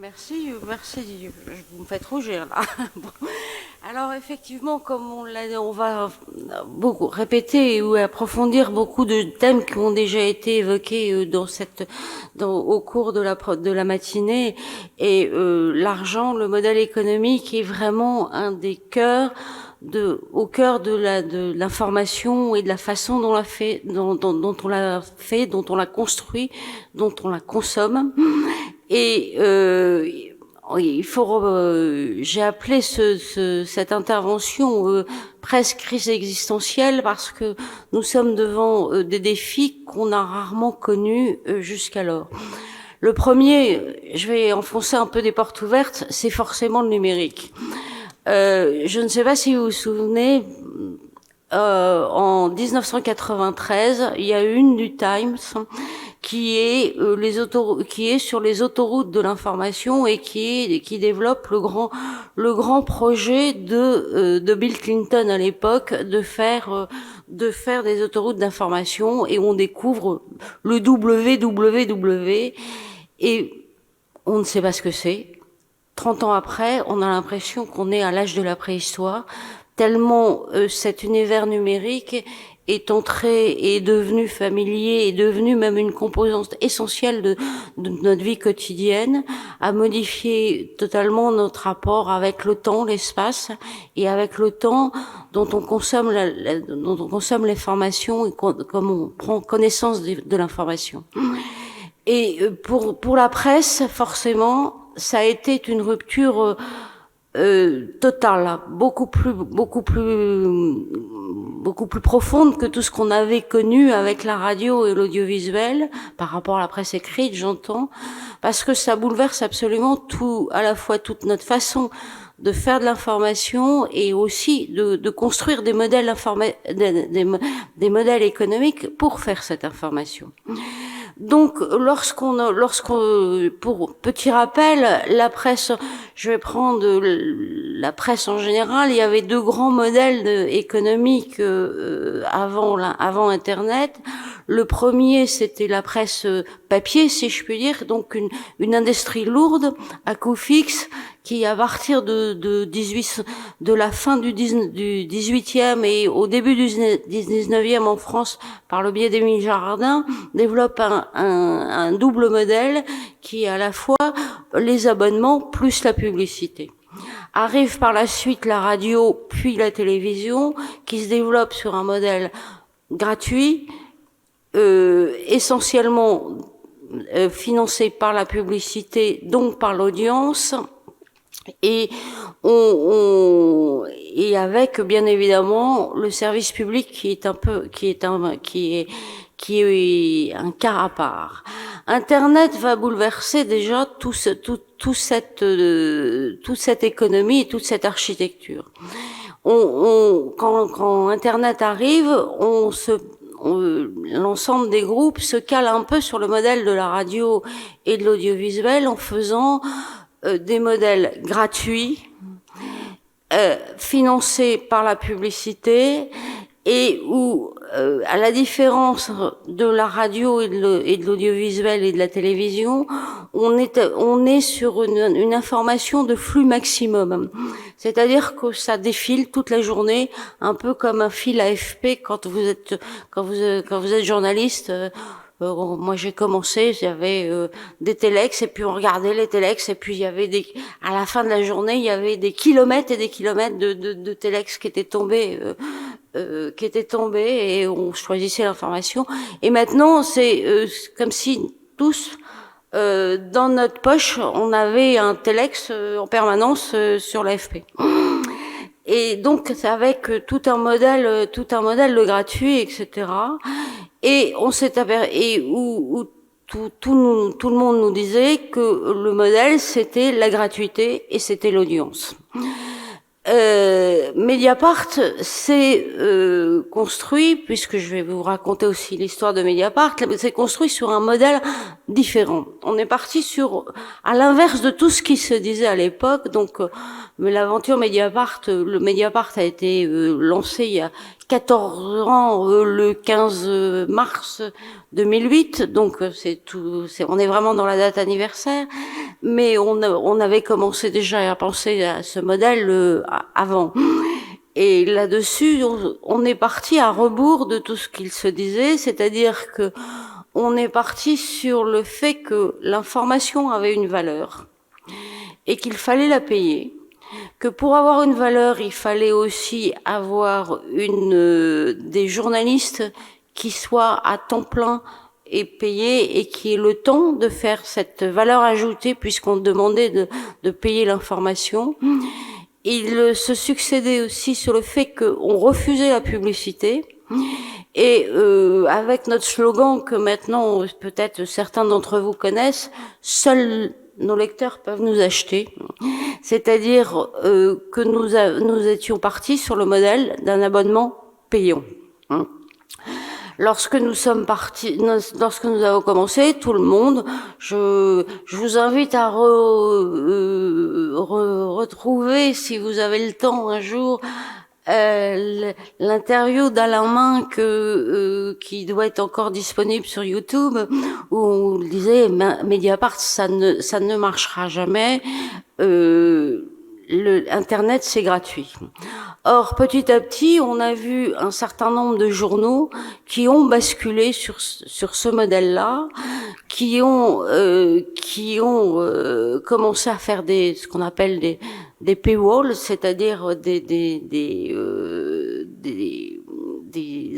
Merci, merci. Vous me faites rougir là. Bon. Alors effectivement, comme on va beaucoup répéter ou approfondir beaucoup de thèmes qui ont déjà été évoqués au cours de la matinée. Et l'argent, le modèle économique est vraiment un des cœurs au cœur de l'information et de la façon dont on l'a fait, dont on l'a construit, dont on la consomme. Et j'ai appelé cette intervention presque crise existentielle parce que nous sommes devant des défis qu'on a rarement connus jusqu'alors. Le premier, je vais enfoncer un peu des portes ouvertes, c'est forcément le numérique. Je ne sais pas si vous vous souvenez, en 1993, il y a une du Times qui est sur les autoroutes de l'information et qui développe le grand projet de Bill Clinton à l'époque de faire des autoroutes d'information, et on découvre le www et on ne sait pas ce que c'est. 30 ans après, on a l'impression qu'on est à l'âge de la préhistoire, tellement cet univers numérique est entré et est devenu familier, est devenu même une composante essentielle de notre vie quotidienne, a modifié totalement notre rapport avec le temps, l'espace, et avec le temps dont on consomme l'information et comme on prend connaissance de l'information. Et pour la presse, forcément, ça a été une rupture totale, beaucoup plus profonde que tout ce qu'on avait connu avec la radio et l'audiovisuel, par rapport à la presse écrite, j'entends, parce que ça bouleverse absolument tout, à la fois toute notre façon de faire de l'information et aussi de construire des modèles des modèles économiques pour faire cette information. Donc, pour petit rappel, la presse, je vais prendre la presse en général, il y avait deux grands modèles économiques avant Internet. Le premier, c'était la presse papier, si je puis dire, donc une industrie lourde, à coût fixe, qui à partir de la fin du 18e et au début du 19e en France, par le biais d'Émile Jardin, développe un double modèle qui est à la fois les abonnements plus la publicité. Arrive par la suite la radio puis la télévision qui se développe sur un modèle gratuit, essentiellement financé par la publicité, donc par l'audience, et avec bien évidemment le service public qui est un cas à part. Internet va bouleverser déjà toute cette économie et toute cette architecture. Quand Internet arrive, l'ensemble des groupes se cale un peu sur le modèle de la radio et de l'audiovisuel en faisant des modèles gratuits, financés par la publicité, et où, à la différence de la radio et de l'audiovisuel et de la télévision, on est sur une information de flux maximum. C'est-à-dire que ça défile toute la journée, un peu comme un fil AFP quand vous êtes journaliste. Moi j'ai commencé, j'avais des téléx et puis on regardait les téléx et puis il y avait à la fin de la journée il y avait des kilomètres et des kilomètres de téléx qui étaient tombés et on choisissait l'information. Et maintenant c'est comme si tous dans notre poche on avait un téléx en permanence sur l'AFP. Et donc c'est avec tout un modèle de gratuit, etc. Et on s'est où tout le monde nous disait que le modèle c'était la gratuité et c'était l'audience. Mediapart s'est construit, puisque je vais vous raconter aussi l'histoire de Mediapart, s'est construit sur un modèle différent. On est parti à l'inverse de tout ce qui se disait à l'époque. Donc, mais l'aventure Mediapart, le Mediapart a été lancé il y a 14 ans, le 15 mars 2008. Donc, on est vraiment dans la date anniversaire. mais on avait commencé déjà à penser à ce modèle avant. Et là-dessus, on est parti à rebours de tout ce qu'il se disait, c'est-à-dire que on est parti sur le fait que l'information avait une valeur et qu'il fallait la payer, que pour avoir une valeur, il fallait aussi avoir des journalistes qui soient à temps plein et payés et qui aient le temps de faire cette valeur ajoutée puisqu'on demandait de payer l'information. Il se succédait aussi sur le fait qu'on refusait la publicité. Et avec notre slogan que maintenant peut-être certains d'entre vous connaissent, seuls nos lecteurs peuvent nous acheter. C'est-à-dire que nous étions partis sur le modèle d'un abonnement payant. Lorsque nous avons commencé, tout le monde, je vous invite à retrouver, si vous avez le temps un jour, l'interview d'Alain Min qui doit être encore disponible sur YouTube, où on disait Mediapart, ça ne marchera jamais. Internet, c'est gratuit. Or, petit à petit, on a vu un certain nombre de journaux qui ont basculé sur ce modèle-là, qui ont commencé à faire ce qu'on appelle des paywalls, c'est-à-dire des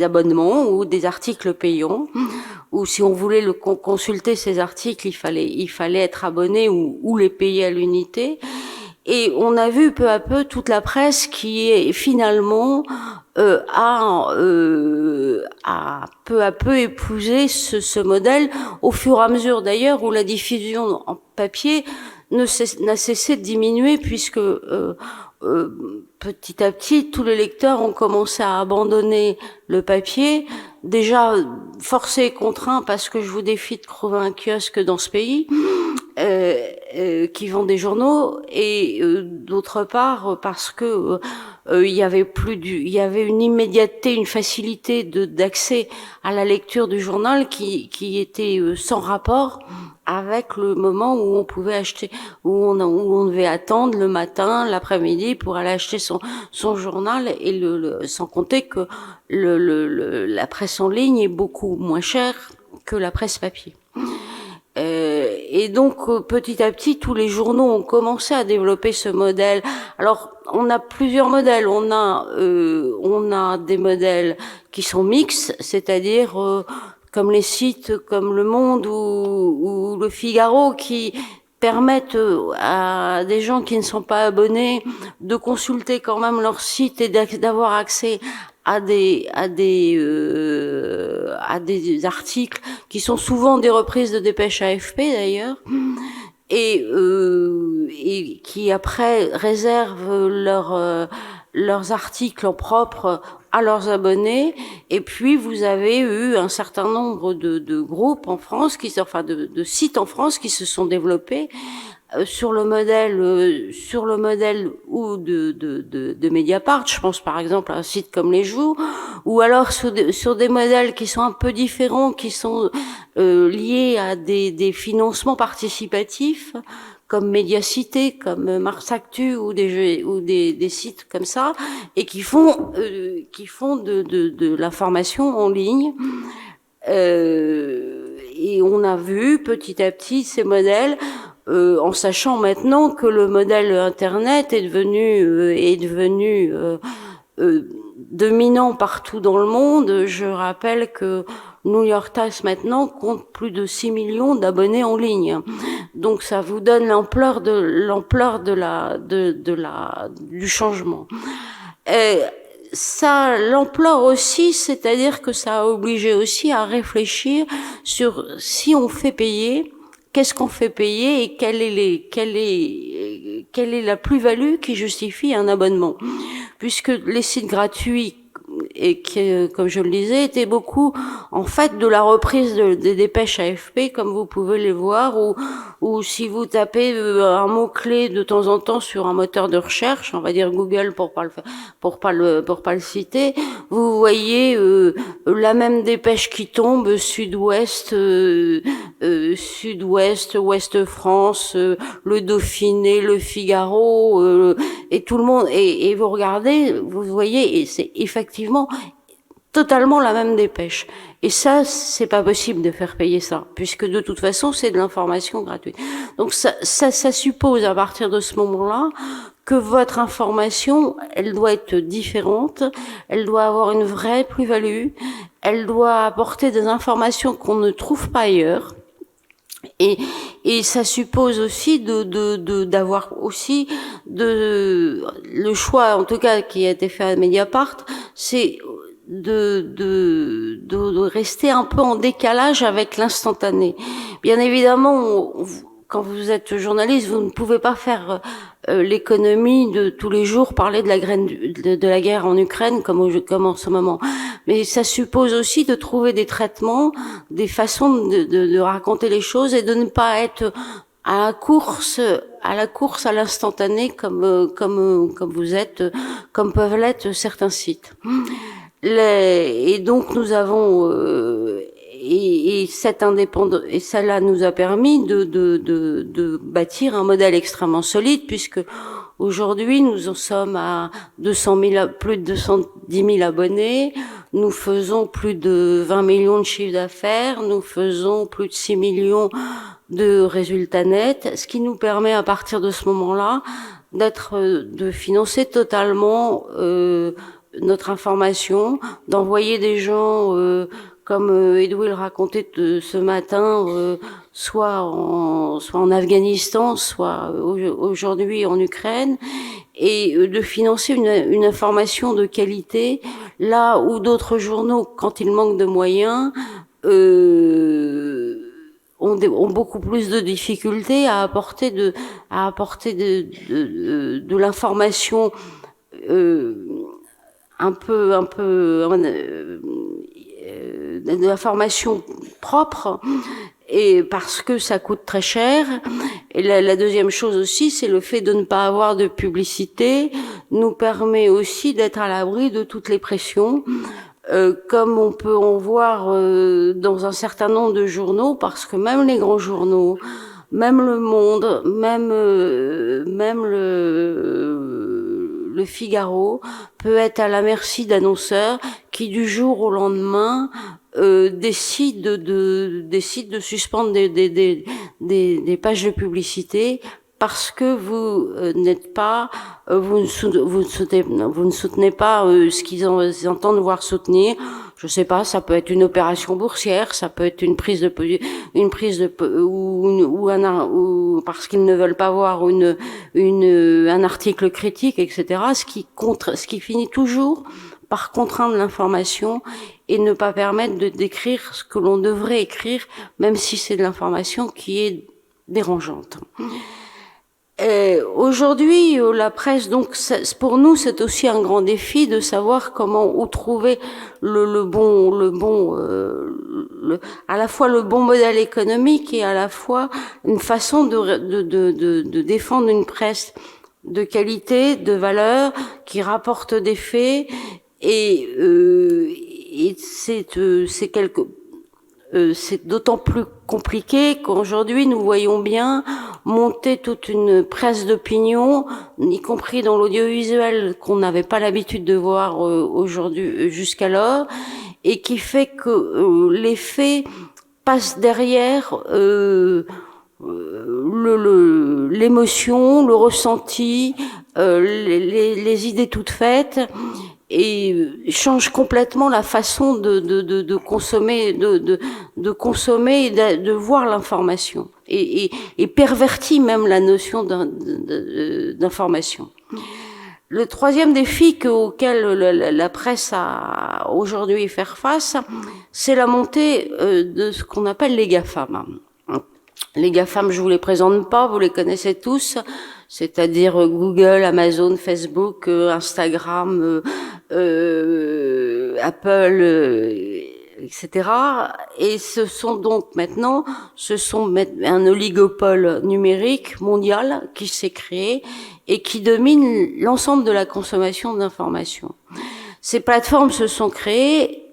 abonnements ou des articles payants, ou si on voulait consulter ces articles, il fallait être abonné ou les payer à l'unité. Et on a vu peu à peu toute la presse qui est finalement a peu à peu épousé ce modèle, au fur et à mesure d'ailleurs où la diffusion en papier n'a cessé de diminuer, puisque petit à petit tous les lecteurs ont commencé à abandonner le papier, déjà forcés et contraints, parce que je vous défie de trouver un kiosque dans ce pays qui vend des journaux, et d'autre part parce que il y avait une immédiateté, une facilité d'accès à la lecture du journal qui était sans rapport avec le moment où on pouvait acheter, où on devait attendre le matin, l'après-midi pour aller acheter son journal, et sans compter que la presse en ligne est beaucoup moins chère que la presse papier. Et donc petit à petit, tous les journaux ont commencé à développer ce modèle. Alors on a plusieurs modèles. On a des modèles qui sont mixtes, c'est-à-dire comme les sites comme Le Monde ou Le Figaro, qui permettent à des gens qui ne sont pas abonnés de consulter quand même leur site et d'avoir accès à des articles qui sont souvent des reprises de dépêches AFP d'ailleurs, et qui après réservent leurs articles en propre à leurs abonnés. Et puis vous avez eu un certain nombre de groupes en France, de sites en France qui se sont développés sur le modèle ou de Mediapart. Je pense par exemple à un site comme Les Jours, ou alors sur des modèles qui sont un peu différents, qui sont liés à des financements participatifs, comme Médiacité, comme Mars Actu, ou des sites comme ça, et qui font de l'information en ligne. Et on a vu petit à petit ces modèles, en sachant maintenant que le modèle Internet est devenu dominant partout dans le monde. Je rappelle que New York Times maintenant compte plus de 6 millions d'abonnés en ligne. Donc ça vous donne l'ampleur du changement. Ça, l'ampleur aussi, c'est-à-dire que ça a obligé aussi à réfléchir sur si on fait payer, qu'est-ce qu'on fait payer, et quelle est la plus-value qui justifie un abonnement. Puisque les sites gratuits et qui, comme je le disais, était beaucoup en fait de la reprise des dépêches AFP, comme vous pouvez les voir, ou si vous tapez un mot-clé de temps en temps sur un moteur de recherche, on va dire Google pour pas le citer, vous voyez la même dépêche qui tombe, Sud-Ouest, Sud-Ouest, Ouest France, le Dauphiné, le Figaro, et tout le monde, et vous regardez, vous voyez, et c'est effectivement totalement la même dépêche. Et ça, c'est pas possible de faire payer ça, puisque de toute façon, c'est de l'information gratuite. Donc ça suppose, à partir de ce moment-là, que votre information, elle doit être différente, elle doit avoir une vraie plus-value, elle doit apporter des informations qu'on ne trouve pas ailleurs. Et ça suppose aussi d'avoir aussi le choix, en tout cas, qui a été fait à Mediapart, c'est de rester un peu en décalage avec l'instantané. Bien évidemment, quand vous êtes journaliste, vous ne pouvez pas faire l'économie de tous les jours parler de la guerre en Ukraine comme en ce moment. Mais ça suppose aussi de trouver des traitements, des façons de raconter les choses et de ne pas être à la course à l'instantané comme vous êtes, comme peuvent l'être certains sites. Et donc nous avons cette indépendance, et cela nous a permis de bâtir un modèle extrêmement solide, puisque aujourd'hui nous en sommes à plus de 210 000 abonnés, nous faisons plus de 20 millions de chiffres d'affaires, nous faisons plus de 6 millions de résultats nets, ce qui nous permet à partir de ce moment-là de financer totalement notre information, d'envoyer des gens comme Edouard le racontait ce matin, soit en Afghanistan, soit aujourd'hui en Ukraine, et de financer une information de qualité, là où d'autres journaux, quand ils manquent de moyens, ont beaucoup plus de difficultés à apporter de l'information de l'information propre, et parce que ça coûte très cher. Et la deuxième chose aussi, c'est le fait de ne pas avoir de publicité nous permet aussi d'être à l'abri de toutes les pressions, comme on peut en voir dans un certain nombre de journaux, parce que même les grands journaux, même Le Monde, même le Figaro peut être à la merci d'annonceurs qui du jour au lendemain décident de suspendre des pages de publicité parce que vous n'êtes pas, vous ne soutenez pas ce qu'ils entendent voir soutenir. Je sais pas, ça peut être une opération boursière, ça peut être une prise de ou parce qu'ils ne veulent pas voir un article critique, etc. Ce qui finit toujours par contraindre l'information et ne pas permettre d'écrire ce que l'on devrait écrire, même si c'est de l'information qui est dérangeante. Aujourd'hui, la presse, donc, pour nous, c'est aussi un grand défi de savoir où trouver à la fois le bon modèle économique et à la fois une façon de défendre une presse de qualité, de valeur, qui rapporte des faits, et c'est d'autant plus compliqué qu'aujourd'hui nous voyons bien monter toute une presse d'opinion, y compris dans l'audiovisuel, qu'on n'avait pas l'habitude de voir aujourd'hui jusqu'alors, et qui fait que les faits passent derrière l'émotion, le ressenti, les idées toutes faites, et change complètement la façon de consommer, de consommer et de voir l'information, et pervertit même la notion d'information. Le troisième défi auquel la presse a aujourd'hui faire face, c'est la montée de ce qu'on appelle les GAFAM. Les GAFAM, je vous les présente pas, vous les connaissez tous, c'est-à-dire Google, Amazon, Facebook, Instagram, Apple, etc. Et ce sont donc maintenant, un oligopole numérique mondial qui s'est créé et qui domine l'ensemble de la consommation d'informations. Ces plateformes se sont créées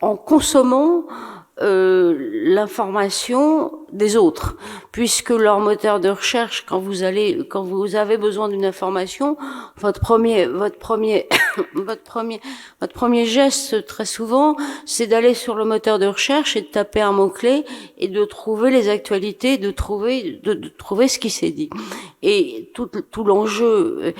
en consommant l'information des autres, puisque leur moteur de recherche, quand vous avez besoin d'une information, votre premier geste très souvent, c'est d'aller sur le moteur de recherche et de taper un mot-clé et de trouver les actualités, de trouver ce qui s'est dit. Et tout l'enjeu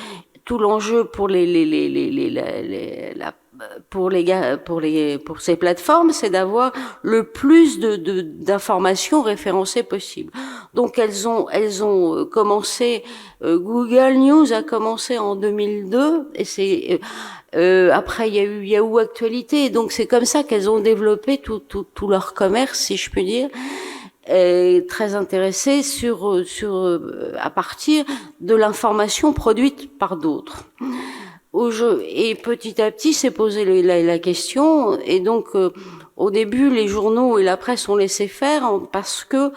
pour ces plateformes, c'est d'avoir le plus d'informations référencées possible. Donc elles ont commencé, Google News a commencé en 2002 et c'est après il y a eu Yahoo Actualité, et donc c'est comme ça qu'elles ont développé tout leur commerce, si je puis dire. Très intéressées à partir de l'information produite par d'autres. Et petit à petit s'est posé la question, et donc au début les journaux et la presse ont laissé faire parce que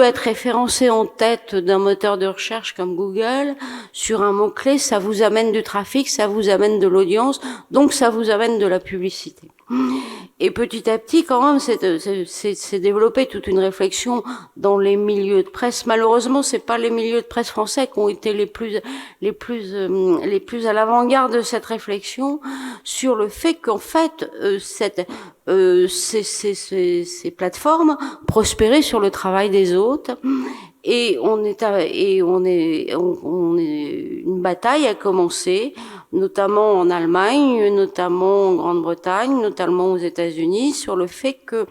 être référencé en tête d'un moteur de recherche comme Google sur un mot-clé, ça vous amène du trafic, ça vous amène de l'audience, donc ça vous amène de la publicité. Et petit à petit, quand même, c'est développé toute une réflexion dans les milieux de presse. Malheureusement, c'est pas les milieux de presse français qui ont été les plus à l'avant-garde de cette réflexion sur le fait qu'en fait, ces plateformes prospéraient sur le travail des autres. Et une bataille a commencé, notamment en Allemagne, notamment en Grande-Bretagne, notamment aux États-Unis, sur le fait que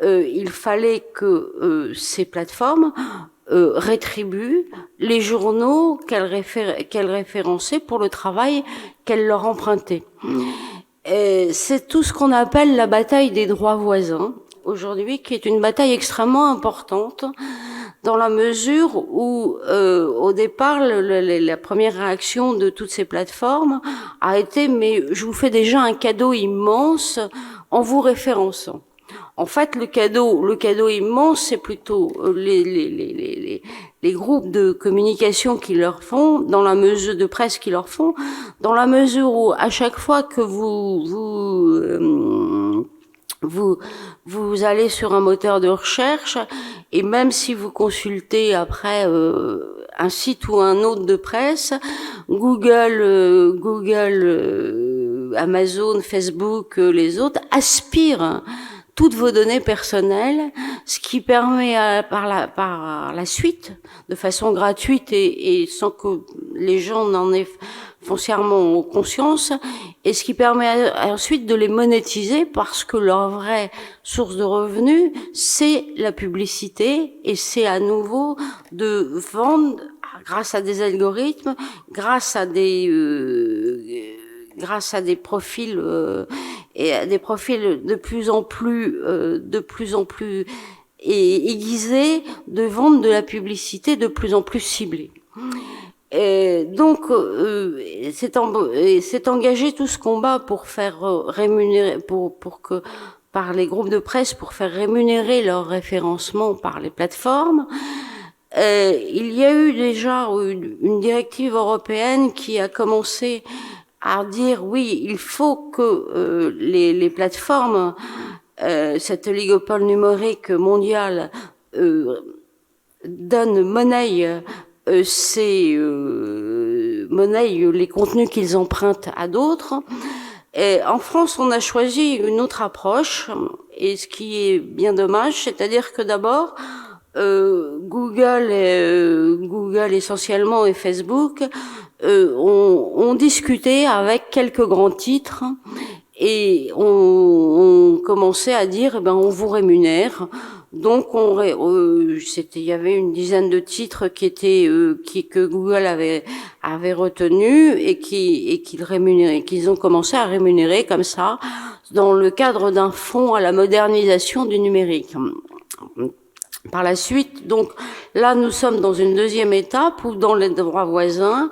il fallait que ces plateformes rétribuent les journaux qu'elles référençaient pour le travail qu'elles leur empruntaient. C'est tout ce qu'on appelle la bataille des droits voisins aujourd'hui, qui est une bataille extrêmement importante, dans la mesure où, au départ, la première réaction de toutes ces plateformes a été « mais je vous fais déjà un cadeau immense en vous référençant ». En fait, le cadeau immense, c'est plutôt les groupes de communication qui leur font, dans la mesure de presse qui leur font, dans la mesure où à chaque fois que vous allez sur un moteur de recherche, et même si vous consultez après un site ou un autre de presse, Google, Amazon, Facebook, les autres aspirent toutes vos données personnelles, ce qui permet par la suite, de façon gratuite et sans que les gens n'en aient foncièrement conscience, et ce qui permet ensuite de les monétiser parce que leur vraie source de revenus, c'est la publicité, et c'est à nouveau de vendre grâce à des algorithmes, grâce à des profils et à des profils de plus en plus aiguisés, de vendre de la publicité de plus en plus ciblée. Et donc, c'est engagé tout ce combat pour faire rémunérer, par les groupes de presse, pour faire rémunérer leur référencement par les plateformes. Il y a eu déjà une directive européenne qui a commencé à dire oui, il faut que les plateformes, cet oligopole numérique mondial, monnaie les contenus qu'ils empruntent à d'autres. Et en France, on a choisi une autre approche, et ce qui est bien dommage, c'est-à-dire que d'abord, Google essentiellement et Facebook ont discuté avec quelques grands titres et on commençait à dire on vous rémunère. Donc il y avait une dizaine de titres que Google avait retenu et qu'ils ont commencé à rémunérer comme ça dans le cadre d'un fonds à la modernisation du numérique. Par la suite, donc là, nous sommes dans une deuxième étape où, dans les droits voisins,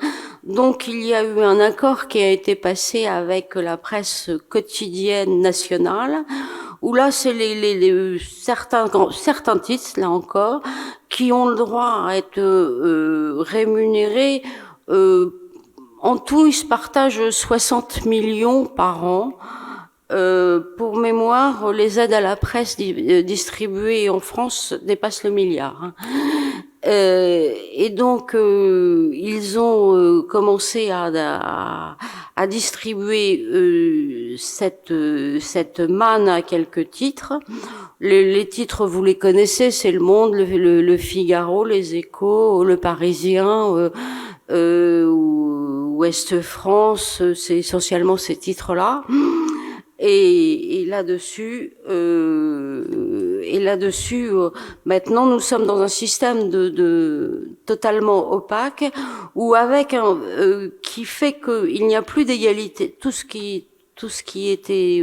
Donc il y a eu un accord qui a été passé avec la presse quotidienne nationale, où là c'est certains titres, là encore, qui ont le droit à être rémunérés. En tout, ils se partagent 60 millions par an. Pour mémoire, les aides à la presse distribuées en France dépassent le milliard. Et donc, ils ont commencé à distribuer cette manne à quelques titres. Les titres, vous les connaissez, c'est Le Monde, le Figaro, Les Échos, Le Parisien, Ouest France, c'est essentiellement ces titres-là. Et là-dessus, maintenant nous sommes dans un système de totalement opaque, où avec qui fait qu'il n'y a plus d'égalité. Tout ce qui était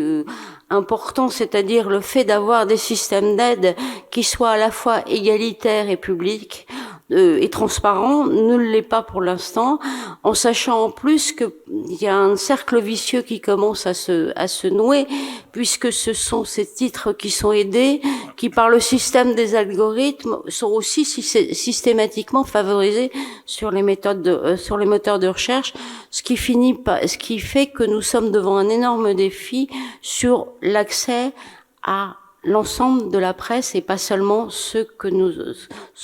important, c'est-à-dire le fait d'avoir des systèmes d'aide qui soient à la fois égalitaires et publics et transparents, ne l'est pas pour l'instant, en sachant en plus qu'il y a un cercle vicieux qui commence à se nouer, puisque ce sont ces titres qui sont aidés, qui par le système des algorithmes sont aussi systématiquement favorisés sur les méthodes sur les moteurs de recherche, ce qui fait que nous sommes devant un énorme défi sur l'accès à l'ensemble de la presse et pas seulement ce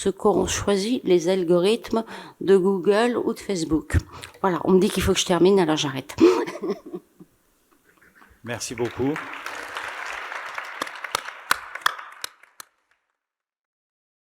qu'auront choisi les algorithmes de Google ou de Facebook. Voilà, on me dit qu'il faut que je termine, alors j'arrête. Merci beaucoup.